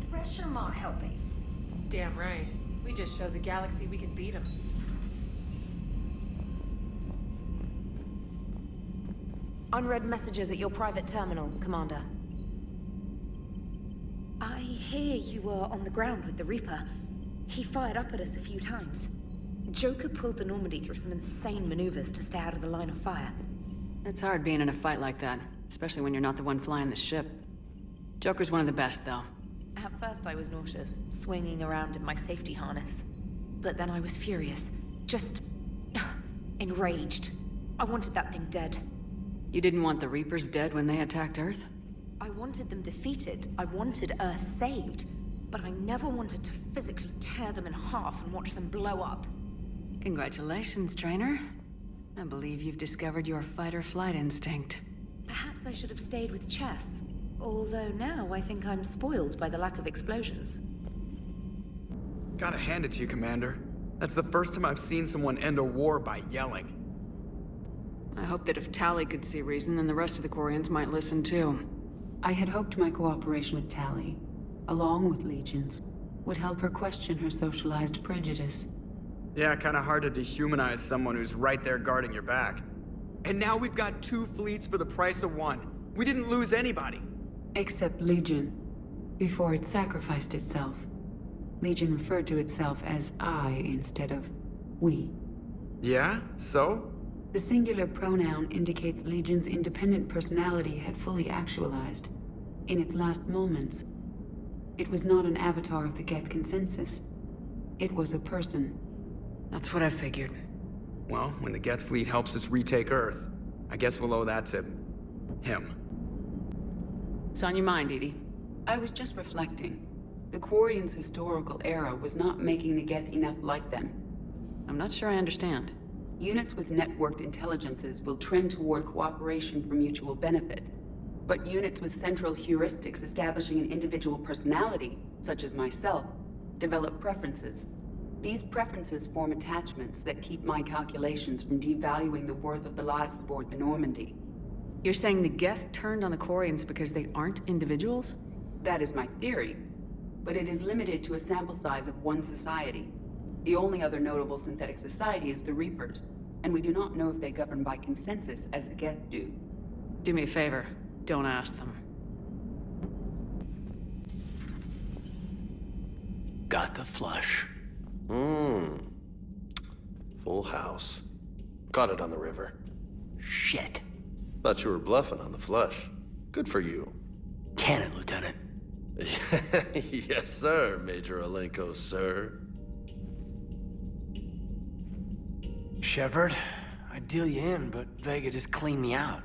pressure not helping. Damn right. We just showed the galaxy we can beat them. Unread messages at your private terminal, Commander. I hear you were on the ground with the Reaper. He fired up at us a few times. Joker pulled the Normandy through some insane maneuvers to stay out of the line of fire. It's hard being in a fight like that, especially when you're not the one flying the ship. Joker's one of the best, though. At first I was nauseous, swinging around in my safety harness. But then I was furious. Just... enraged. I wanted that thing dead. You didn't want the Reapers dead when they attacked Earth? I wanted them defeated. I wanted Earth saved. But I never wanted to physically tear them in half and watch them blow up. Congratulations, trainer. I believe you've discovered your fight-or-flight instinct. Perhaps I should have stayed with chess. Although now I think I'm spoiled by the lack of explosions. Gotta hand it to you, Commander. That's the first time I've seen someone end a war by yelling. I hope that if Tali could see reason, then the rest of the Quarians might listen too. I had hoped my cooperation with Tali, along with Legions, would help her question her socialized prejudice. Yeah, kinda hard to dehumanize someone who's right there guarding your back. And now we've got 2 fleets for the price of 1. We didn't lose anybody. Except Legion, before it sacrificed itself. Legion referred to itself as I instead of we. Yeah? So? The singular pronoun indicates Legion's independent personality had fully actualized. In its last moments, it was not an avatar of the Geth consensus. It was a person. That's what I figured. Well, when the Geth fleet helps us retake Earth, I guess we'll owe that to... him. It's on your mind, Edie. I was just reflecting. The Quarians' historical era was not making the Geth enough like them. I'm not sure I understand. Units with networked intelligences will trend toward cooperation for mutual benefit. But units with central heuristics establishing an individual personality, such as myself, develop preferences. These preferences form attachments that keep my calculations from devaluing the worth of the lives aboard the Normandy. You're saying the Geth turned on the Quarians because they aren't individuals? That is my theory, but it is limited to a sample size of one society. The only other notable synthetic society is the Reapers, and we do not know if they govern by consensus as the Geth do. Do me a favor, don't ask them. Got the flush. Full house. Caught it on the river. Shit. Thought you were bluffing on the flush. Good for you. Cannon, Lieutenant. Yes, sir, Major Alenko, sir. Shepard, I'd deal you in, but Vega just cleaned me out.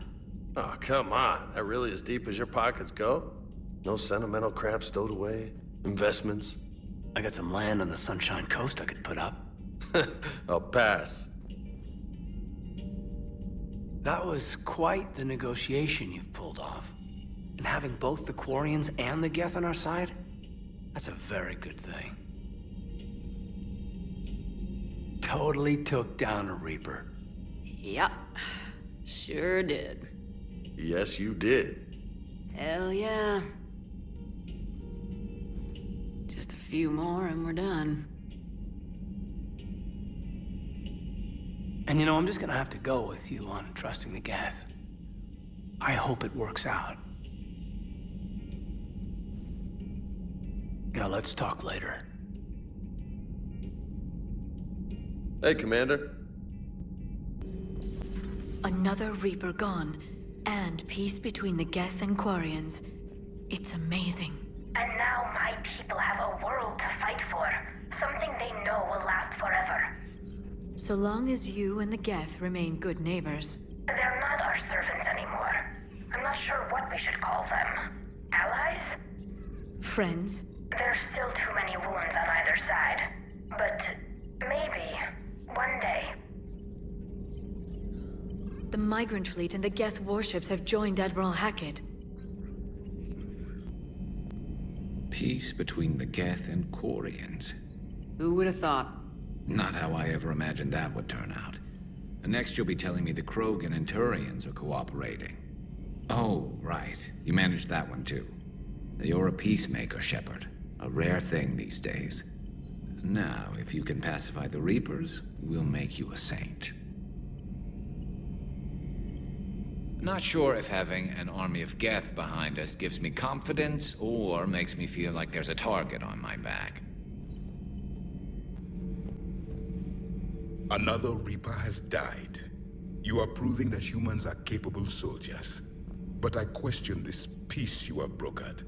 Oh, come on. That really as deep as your pockets go? No sentimental crap stowed away? Investments? I got some land on the Sunshine Coast I could put up. I'll pass. That was quite the negotiation you've pulled off. And having both the Quarians and the Geth on our side, that's a very good thing. Totally took down a Reaper. Yep, sure did. Yes, you did. Hell yeah. Just a few more and we're done. And you know, I'm just gonna have to go with you on trusting the Geth. I hope it works out. Yeah, let's talk later. Hey, Commander. Another Reaper gone, and peace between the Geth and Quarians. It's amazing. And now my people have a world to fight for. Something they know will last forever. So long as you and the Geth remain good neighbors. They're not our servants anymore. I'm not sure what we should call them. Allies? Friends? There's still too many wounds on either side. But maybe, one day. The Migrant Fleet and the Geth warships have joined Admiral Hackett. Peace between the Geth and Quarians. Who would have thought? Not how I ever imagined that would turn out. And next you'll be telling me the Krogan and Turians are cooperating. Oh, right. You managed that one too. You're a peacemaker, Shepard. A rare thing these days. Now, if you can pacify the Reapers, we'll make you a saint. Not sure if having an army of Geth behind us gives me confidence or makes me feel like there's a target on my back. Another Reaper has died. You are proving that humans are capable soldiers. But I question this peace you have brokered.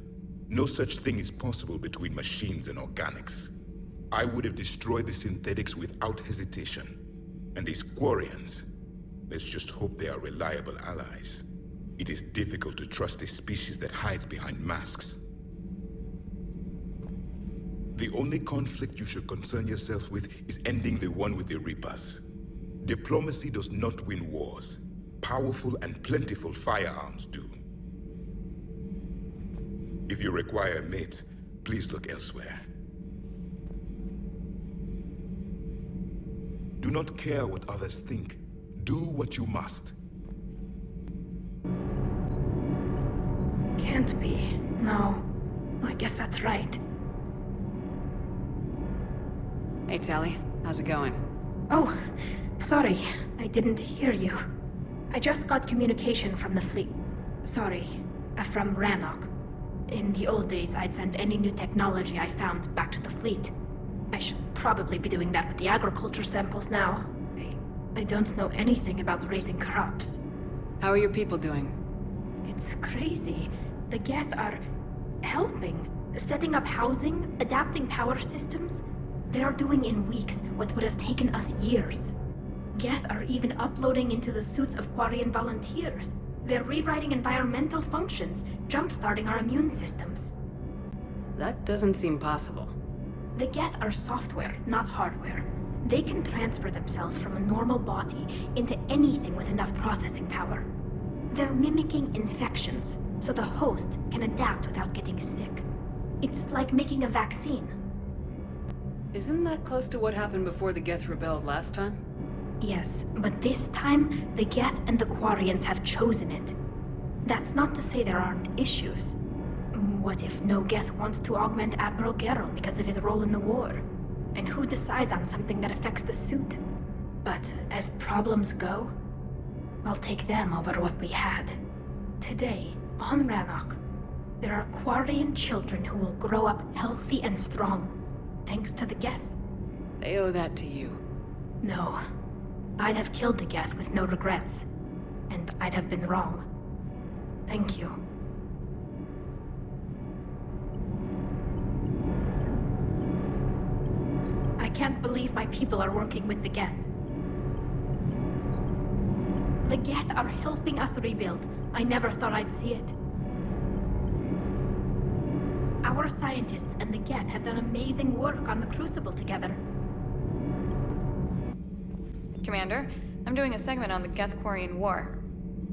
No such thing is possible between machines and organics. I would have destroyed the synthetics without hesitation. And these Quarians, let's just hope they are reliable allies. It is difficult to trust a species that hides behind masks. The only conflict you should concern yourself with is ending the one with the Reapers. Diplomacy does not win wars. Powerful and plentiful firearms do. If you require a mate, please look elsewhere. Do not care what others think. Do what you must. Can't be. No. I guess that's right. Hey, Tali. How's it going? Oh, sorry. I didn't hear you. I just got communication from the fleet. Sorry. From Rannoch. In the old days, I'd send any new technology I found back to the fleet. I should probably be doing that with the agriculture samples now. I don't know anything about raising crops. How are your people doing? It's crazy. The Geth are helping. Setting up housing, adapting power systems. They are doing in weeks what would have taken us years. Geth are even uploading into the suits of Quarian volunteers. They're rewriting environmental functions, jump-starting our immune systems. That doesn't seem possible. The Geth are software, not hardware. They can transfer themselves from a normal body into anything with enough processing power. They're mimicking infections, so the host can adapt without getting sick. It's like making a vaccine. Isn't that close to what happened before the Geth rebelled last time? Yes, but this time, the Geth and the Quarians have chosen it. That's not to say there aren't issues. What if no Geth wants to augment Admiral Geralt because of his role in the war? And who decides on something that affects the suit? But as problems go, I'll take them over what we had. Today, on Rannoch, there are Quarian children who will grow up healthy and strong, thanks to the Geth. They owe that to you. No. I'd have killed the Geth with no regrets. And I'd have been wrong. Thank you. I can't believe my people are working with the Geth. The Geth are helping us rebuild. I never thought I'd see it. Our scientists and the Geth have done amazing work on the Crucible together. Commander, I'm doing a segment on the Geth-Quarian War.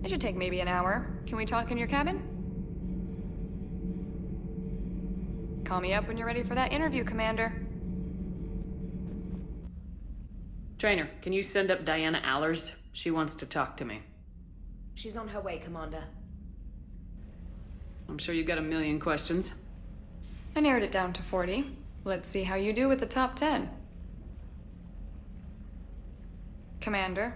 It should take maybe an hour. Can we talk in your cabin? Call me up when you're ready for that interview, Commander. Trainer, can you send up Diana Allers? She wants to talk to me. She's on her way, Commander. I'm sure you've got a million questions. I narrowed it down to 40. Let's see how you do with the top 10. Commander,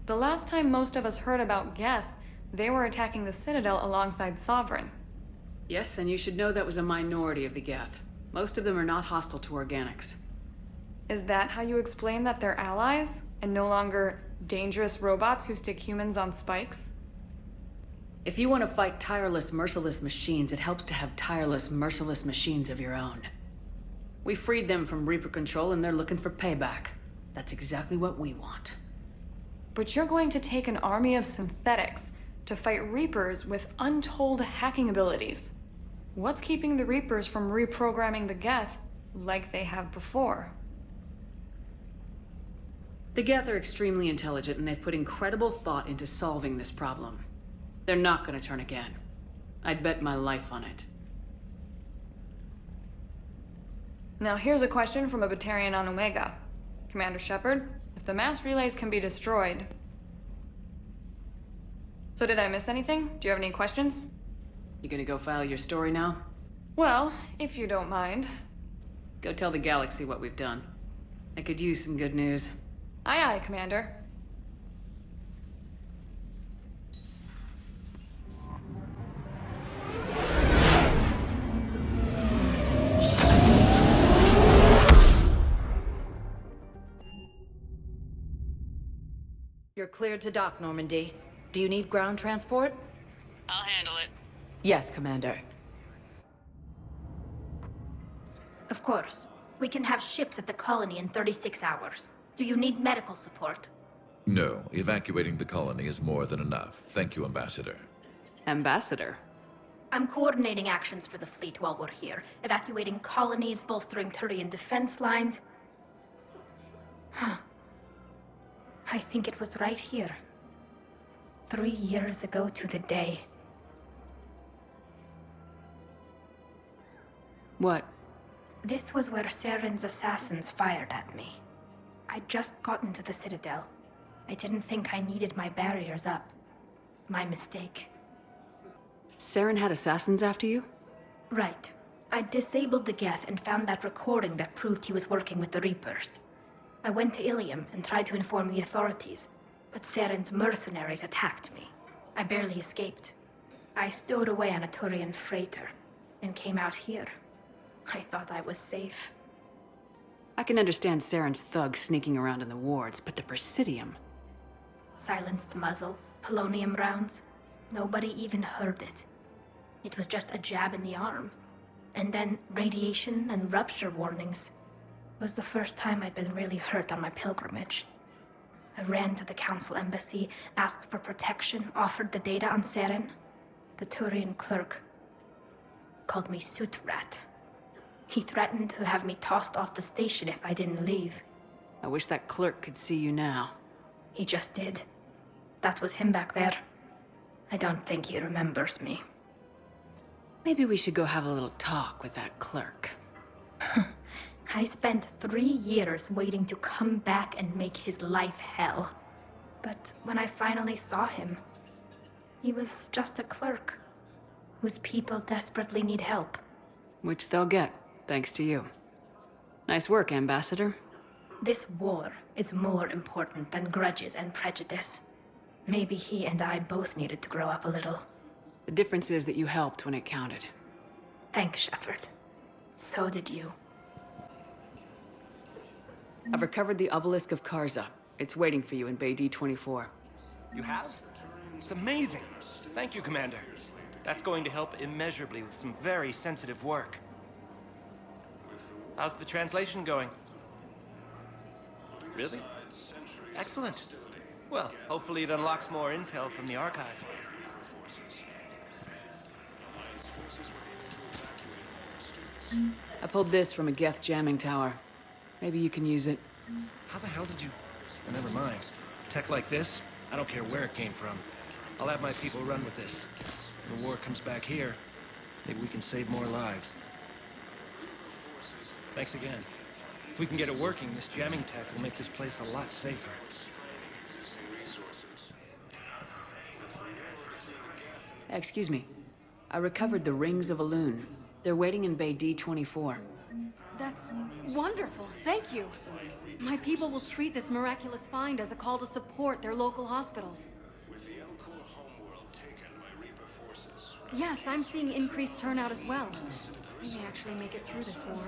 the last time most of us heard about Geth, they were attacking the Citadel alongside Sovereign. Yes, and you should know that was a minority of the Geth. Most of them are not hostile to organics. Is that how you explain that they're allies, and no longer dangerous robots who stick humans on spikes? If you want to fight tireless, merciless machines, it helps to have tireless, merciless machines of your own. We freed them from Reaper control, and they're looking for payback. That's exactly what we want. But you're going to take an army of synthetics to fight Reapers with untold hacking abilities. What's keeping the Reapers from reprogramming the Geth like they have before? The Geth are extremely intelligent, and they've put incredible thought into solving this problem. They're not going to turn again. I'd bet my life on it. Now here's a question from a Batarian on Omega. Commander Shepard, if the mass relays can be destroyed... So did I miss anything? Do you have any questions? You gonna go file your story now? Well, if you don't mind. Go tell the Galaxy what we've done. I could use some good news. Aye aye, Commander. You're cleared to dock, Normandy. Do you need ground transport? I'll handle it. Yes, Commander. Of course. We can have ships at the colony in 36 hours. Do you need medical support? No, evacuating the colony is more than enough. Thank you, Ambassador. Ambassador? I'm coordinating actions for the fleet while we're here. Evacuating colonies, bolstering Turian defense lines. I think it was right here. 3 years ago to the day. What? This was where Saren's assassins fired at me. I'd just gotten to the Citadel. I didn't think I needed my barriers up. My mistake. Saren had assassins after you? Right. I disabled the Geth and found that recording that proved he was working with the Reapers. I went to Ilium and tried to inform the authorities, but Saren's mercenaries attacked me. I barely escaped. I stowed away on a Turian freighter and came out here. I thought I was safe. I can understand Saren's thugs sneaking around in the wards, but the Presidium... Silenced muzzle, polonium rounds. Nobody even heard it. It was just a jab in the arm. And then radiation and rupture warnings. It was the first time I'd been really hurt on my pilgrimage. I ran to the Council embassy, asked for protection, offered the data on Saren. The Turian clerk called me Soot Rat. He threatened to have me tossed off the station if I didn't leave. I wish that clerk could see you now. He just did. That was him back there. I don't think he remembers me. Maybe we should go have a little talk with that clerk. I spent 3 years waiting to come back and make his life hell. But when I finally saw him, he was just a clerk whose people desperately need help. Which they'll get, thanks to you. Nice work, Ambassador. This war is more important than grudges and prejudice. Maybe he and I both needed to grow up a little. The difference is that you helped when it counted. Thanks, Shepard. So did you. I've recovered the Obelisk of Karza. It's waiting for you in Bay D-24. You have? It's amazing. Thank you, Commander. That's going to help immeasurably with some very sensitive work. How's the translation going? Really? Excellent. Well, hopefully it unlocks more intel from the archive. I pulled this from a Geth jamming tower. Maybe you can use it. How the hell did you... Oh, never mind. Tech like this, I don't care where it came from. I'll have my people run with this. When the war comes back here, maybe we can save more lives. Thanks again. If we can get it working, this jamming tech will make this place a lot safer. Excuse me. I recovered the Rings of Elune. They're waiting in Bay D-24. That's wonderful. Thank you. My people will treat this miraculous find as a call to support their local hospitals. Yes, I'm seeing increased turnout as well. We may actually make it through this war.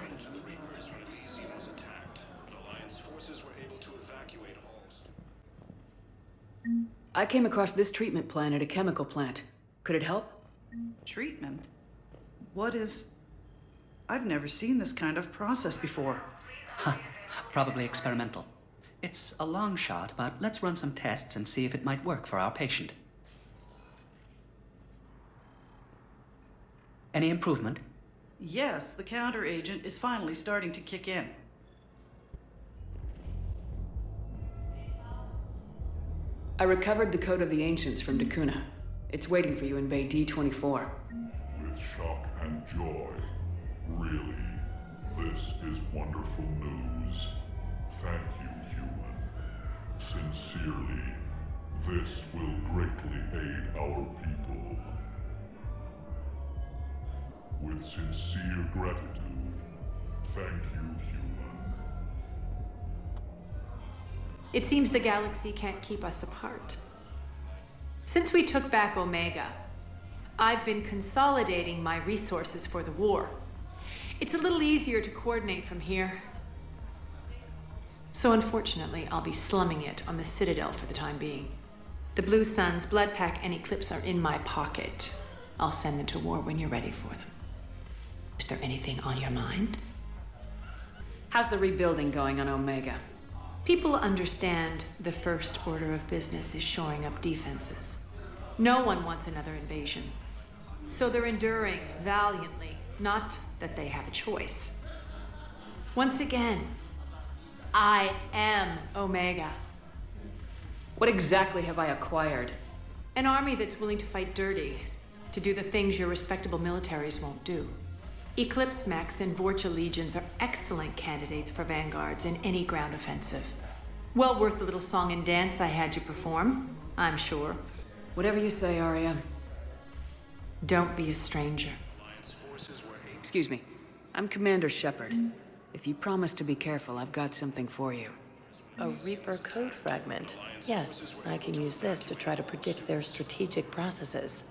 I came across this treatment plant at a chemical plant. Could it help? Treatment? What is... I've never seen this kind of process before. Huh. Probably experimental. It's a long shot, but let's run some tests and see if it might work for our patient. Any improvement? Yes, the counter-agent is finally starting to kick in. I recovered the Code of the Ancients from Dakuna. It's waiting for you in Bay D-24. With shock and joy. Really, this is wonderful news. Thank you, human. Sincerely, this will greatly aid our people. With sincere gratitude, thank you, human. It seems the galaxy can't keep us apart. Since we took back Omega, I've been consolidating my resources for the war. It's a little easier to coordinate from here. So unfortunately, I'll be slumming it on the Citadel for the time being. The Blue Suns, Bloodpack, and Eclipse are in my pocket. I'll send them to war when you're ready for them. Is there anything on your mind? How's the rebuilding going on Omega? People understand the first order of business is shoring up defenses. No one wants another invasion. So they're enduring valiantly, not that they have a choice. Once again, I am Omega. What exactly have I acquired? An army that's willing to fight dirty, to do the things your respectable militaries won't do. Eclipse Mechs and Vorcha Legions are excellent candidates for vanguards in any ground offensive. Well worth the little song and dance I had you perform, I'm sure. Whatever you say, Arya. Don't be a stranger. Excuse me. I'm Commander Shepard. If you promise to be careful, I've got something for you. A Reaper code fragment. Yes, I can use this to try to predict their strategic processes.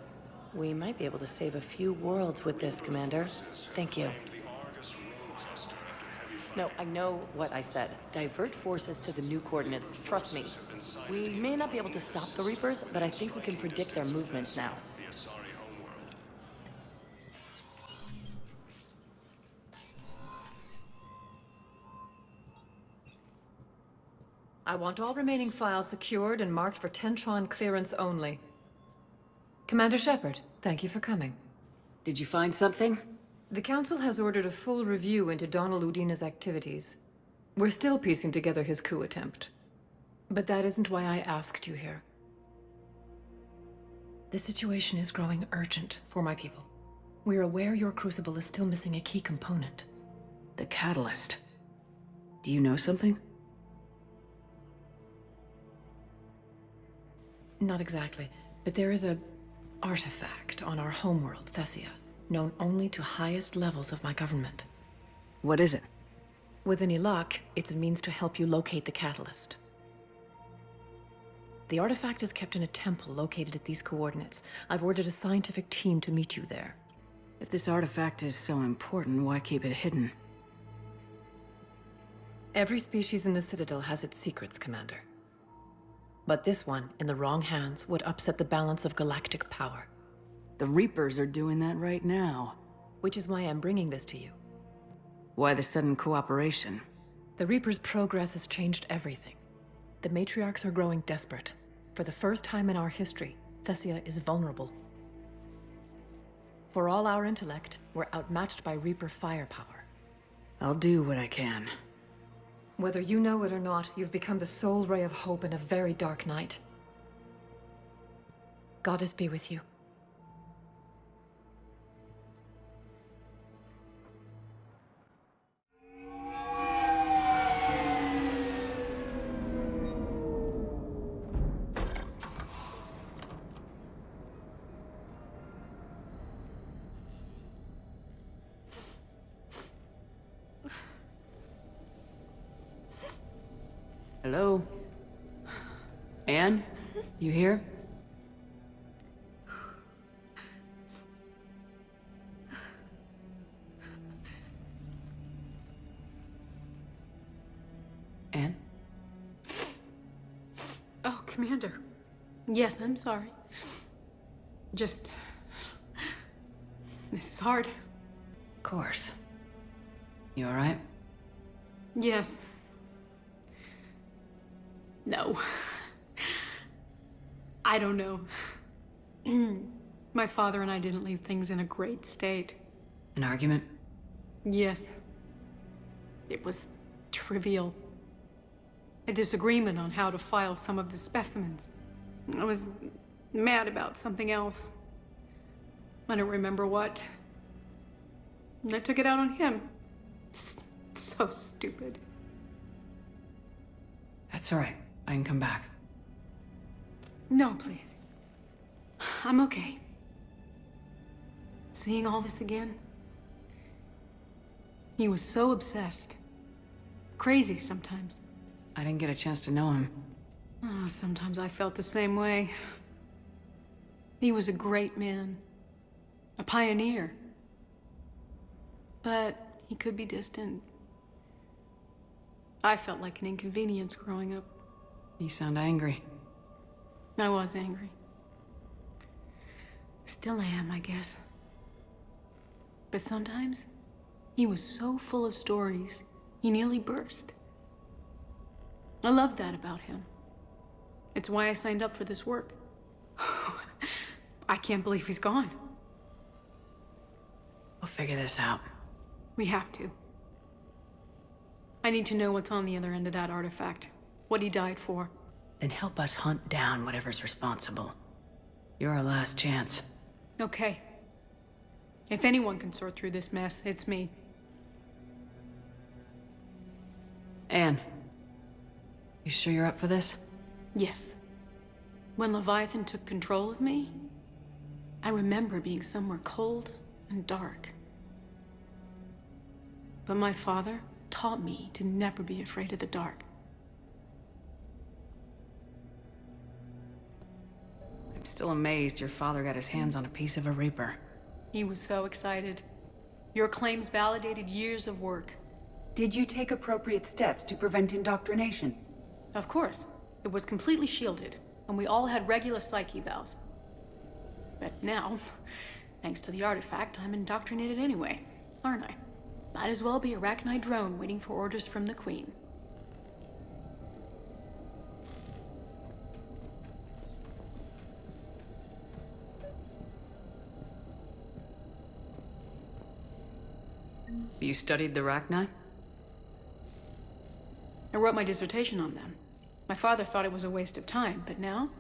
We might be able to save a few worlds with this, Commander. Thank you. No, I know what I said. Divert forces to the new coordinates. Trust me. We may not be able to stop the Reapers, but I think we can predict their movements now. I want all remaining files secured and marked for Tentron clearance only. Commander Shepard, thank you for coming. Did you find something? The Council has ordered a full review into Donald Udina's activities. We're still piecing together his coup attempt. But that isn't why I asked you here. The situation is growing urgent for my people. We're aware your Crucible is still missing a key component. The catalyst. Do you know something? Not exactly, but there is a artifact on our homeworld, Thessia, known only to highest levels of my government. What is it? With any luck, it's a means to help you locate the catalyst. The artifact is kept in a temple located at these coordinates. I've ordered a scientific team to meet you there. If this artifact is so important, why keep it hidden? Every species in the Citadel has its secrets, Commander. But this one, in the wrong hands, would upset the balance of galactic power. The Reapers are doing that right now. Which is why I'm bringing this to you. Why the sudden cooperation? The Reapers' progress has changed everything. The matriarchs are growing desperate. For the first time in our history, Thessia is vulnerable. For all our intellect, we're outmatched by Reaper firepower. I'll do what I can. Whether you know it or not, you've become the sole ray of hope in a very dark night. Goddess be with you. Hello? Anne? You here? Anne? Oh, Commander. Yes, I'm sorry. Just... This is hard. Of course. You alright? Yes. No. I don't know. My father and I didn't leave things in a great state. An argument? Yes. It was trivial. A disagreement on how to file some of the specimens. I was mad about something else. I don't remember what. And I took it out on him. So stupid. That's alright. I can come back. No, please. I'm okay. Seeing all this again, He was so obsessed. Crazy sometimes. I didn't get a chance to know him. Oh, sometimes I felt the same way. He was a great man. A pioneer. But he could be distant. I felt like an inconvenience growing up. You sound angry. I was angry. Still am, I guess. But sometimes, he was so full of stories, he nearly burst. I loved that about him. It's why I signed up for this work. I can't believe he's gone. We'll figure this out. We have to. I need to know what's on the other end of that artifact. What he died for. Then help us hunt down whatever's responsible. You're our last chance. Okay. If anyone can sort through this mess, it's me. Anne, you sure you're up for this? Yes. When Leviathan took control of me, I remember being somewhere cold and dark. But my father taught me to never be afraid of the dark. I'm still amazed your father got his hands on a piece of a Reaper. He was so excited. Your claims validated years of work. Did you take appropriate steps to prevent indoctrination? Of course. It was completely shielded, and we all had regular psych evals. But now, thanks to the artifact, I'm indoctrinated anyway, aren't I? Might as well be a Rachni drone waiting for orders from the Queen. You studied the Rachni? I wrote my dissertation on them. My father thought it was a waste of time, but now,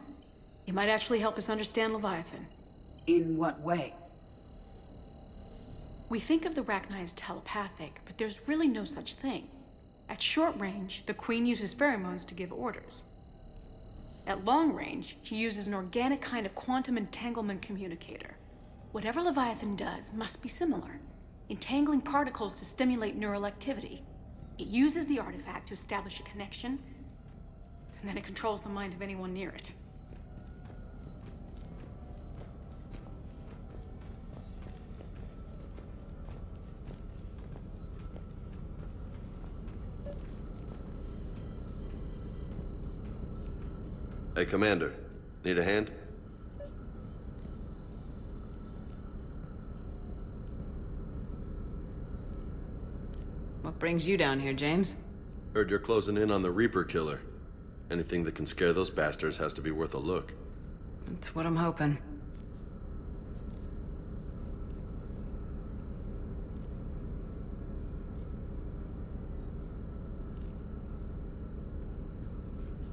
it might actually help us understand Leviathan. In what way? We think of the Rachni as telepathic, but there's really no such thing. At short range, the Queen uses pheromones to give orders. At long range, she uses an organic kind of quantum entanglement communicator. Whatever Leviathan does must be similar, entangling particles to stimulate neural activity. It uses the artifact to establish a connection, and then it controls the mind of anyone near it. Hey, Commander. Need a hand? What brings you down here, James? Heard you're closing in on the Reaper killer. Anything that can scare those bastards has to be worth a look. That's what I'm hoping.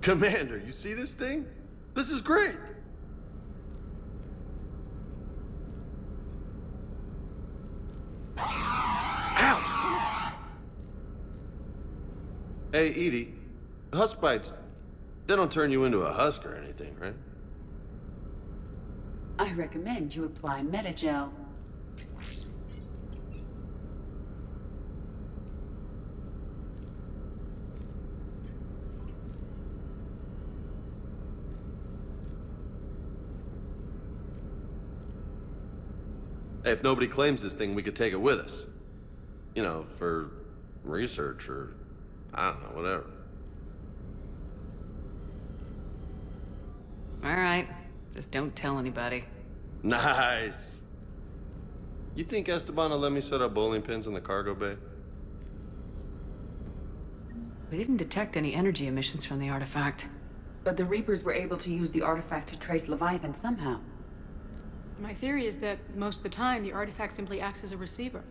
Commander, you see this thing? This is great! Ouch! Hey, Edie, husk bites, they don't turn you into a husk or anything, right? I recommend you apply Metagel. Hey, if nobody claims this thing, we could take it with us. You know, for research or, I don't know, whatever. All right. Just don't tell anybody. Nice. You think Esteban will let me set up bowling pins in the cargo bay? We didn't detect any energy emissions from the artifact. But the Reapers were able to use the artifact to trace Leviathan somehow. My theory is that most of the time, the artifact simply acts as a receiver.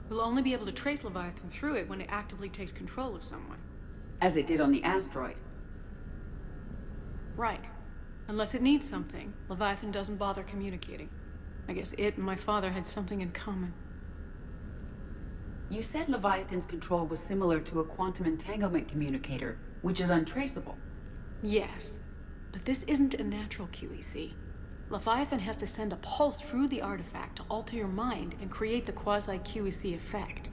We'll only be able to trace Leviathan through it when it actively takes control of someone. As it did on the asteroid. Right. Unless it needs something, Leviathan doesn't bother communicating. I guess it and my father had something in common. You said Leviathan's control was similar to a quantum entanglement communicator, which is untraceable. Yes, but this isn't a natural QEC. Leviathan has to send a pulse through the artifact to alter your mind and create the quasi-QEC effect.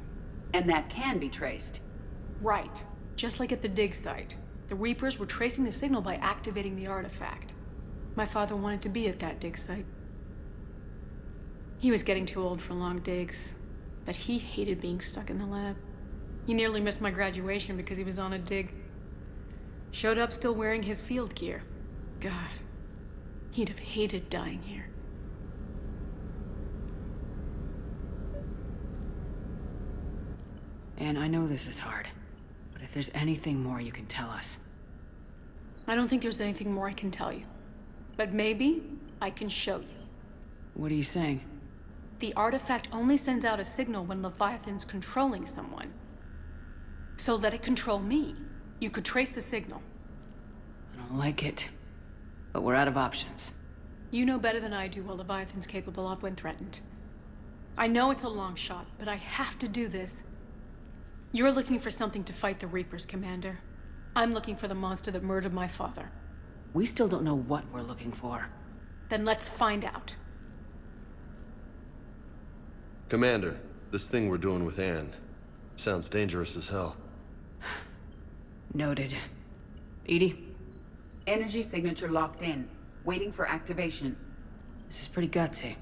And that can be traced. Right. Just like at the dig site. The Reapers were tracing the signal by activating the artifact. My father wanted to be at that dig site. He was getting too old for long digs, but he hated being stuck in the lab. He nearly missed my graduation because he was on a dig. Showed up still wearing his field gear. God, he'd have hated dying here. And I know this is hard, but if there's anything more you can tell us. I don't think there's anything more I can tell you. But maybe I can show you. What are you saying? The artifact only sends out a signal when Leviathan's controlling someone. So let it control me. You could trace the signal. I don't like it, but we're out of options. You know better than I do what Leviathan's capable of when threatened. I know it's a long shot, but I have to do this. You're looking for something to fight the Reapers, Commander. I'm looking for the monster that murdered my father. We still don't know what we're looking for. Then let's find out. Commander, this thing we're doing with Anne sounds dangerous as hell. Noted. EDI? Energy signature locked in, waiting for activation. This is pretty gutsy.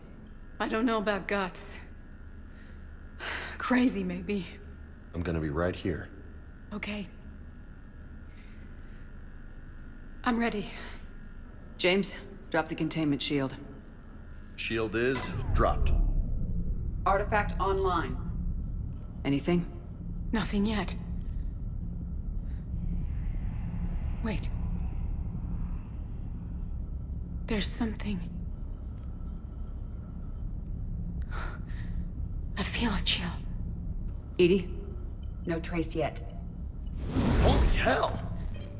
I don't know about guts. Crazy, maybe. I'm gonna be right here. Okay. I'm ready. James, drop the containment shield. Shield is dropped. Artifact online. Anything? Nothing yet. Wait. There's something. I feel a chill. EDI? No trace yet. Holy hell!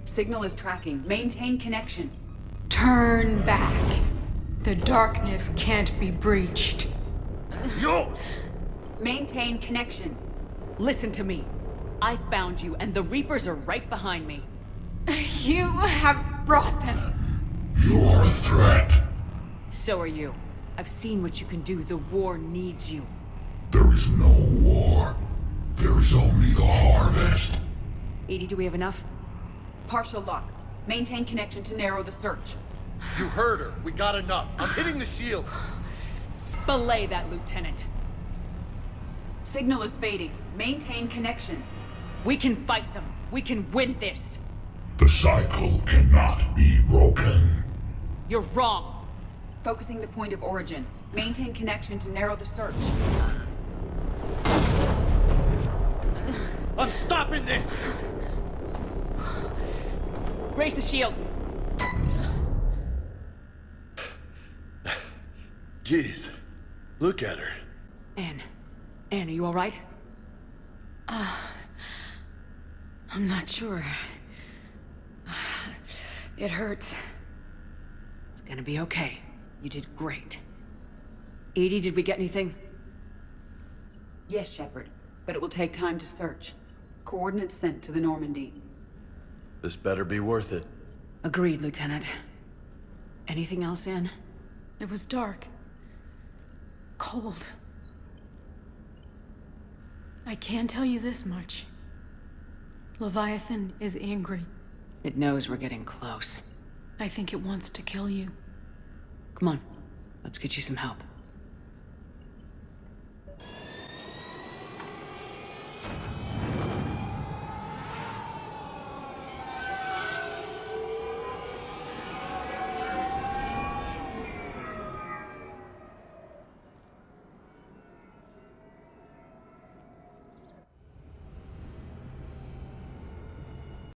Signal is tracking. Maintain connection. Turn back. The darkness can't be breached. Yo! Maintain connection. Listen to me. I found you, and the Reapers are right behind me. You have brought them. You are a threat. So are you. I've seen what you can do. The war needs you. There is no war. There is only the harvest. EDI, do we have enough? Partial lock. Maintain connection to narrow the search. You heard her. We got enough. I'm hitting the shield. Belay that, Lieutenant. Signal is fading. Maintain connection. We can fight them. We can win this. The cycle cannot be broken. You're wrong. Focusing the point of origin. Maintain connection to narrow the search. I'm stopping this! Raise the shield. Jeez. Look at her. Anne, are you all right? I'm not sure. It hurts. It's gonna be okay. You did great. EDI, did we get anything? Yes, Shepard, but it will take time to search. Coordinates sent to the Normandy. This better be worth it. Agreed, Lieutenant. Anything else, Anne? It was dark. Cold. I can tell you this much. Leviathan is angry. It knows we're getting close. I think it wants to kill you. Come on, let's get you some help.